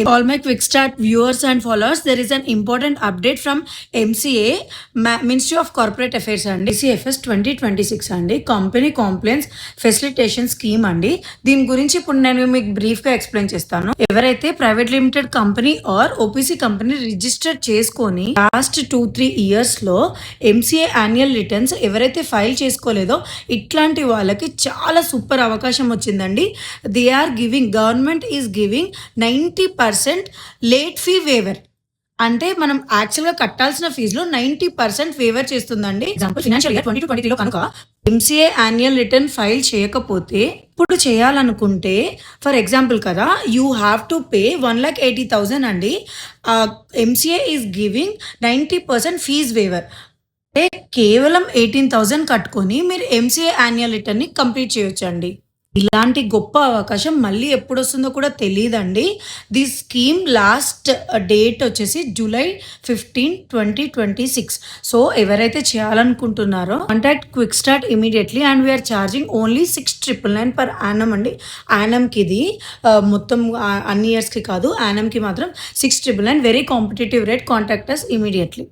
All my quick start viewers and followers, there is an important update from MCA, Ministry of Corporate Affairs అండి. CFS 2026 అండి, company compliance facilitation scheme అండి. దీని గురించి ఇప్పుడు నేను మీకు బ్రీఫ్గా ఎక్స్ప్లెయిన్ చేస్తాను. ఎవరైతే private limited company or OPC company register చేసుకొని లాస్ట్ 2-3 ఇయర్స్లో MCA యాన్యువల్ రిటర్న్స్ ఎవరైతే ఫైల్ చేసుకోలేదో ఇట్లాంటి వాళ్ళకి చాలా సూపర్ అవకాశం వచ్చిందండి. Government is giving 90% late fee waiver. అంటే మనం యాక్చువల్గా కట్టాల్సిన ఫీజులో 90% వేవర్ చేస్తుందండి. ఎగ్జాంపుల్ ఫినాన్షియల్ ఇయర్ 2022లో కనుక MCA యాన్యువల్ రిటర్న్ ఫైల్ చేయకపోతే ఇప్పుడు చేయాలనుకుంటే ఫర్ ఎగ్జాంపుల్ కదా, యూ హ్యావ్ టు పే 1,80,000 అండి. MCA is giving 90% fees waiver. అంటే కేవలం 18,000 కట్టుకొని మీరు MCA యాన్యువల్ రిటర్న్ని కంప్లీట్ చేయొచ్చండి. ఇలాంటి గొప్ప అవకాశం మళ్ళీ ఎప్పుడు వస్తుందో కూడా తెలియదండి. ది స్కీమ్ లాస్ట్ డేట్ వచ్చేసి July 15, 2026. సో ఎవరైతే చేయాలనుకుంటున్నారో contact quick start immediately and we are charging only 6,999 per annum అండి. యానమ్కి ఇది మొత్తం అన్ని ఇయర్స్కి కాదు, యానమ్కి మాత్రం 6,999, very competitive rate. Contact us immediately.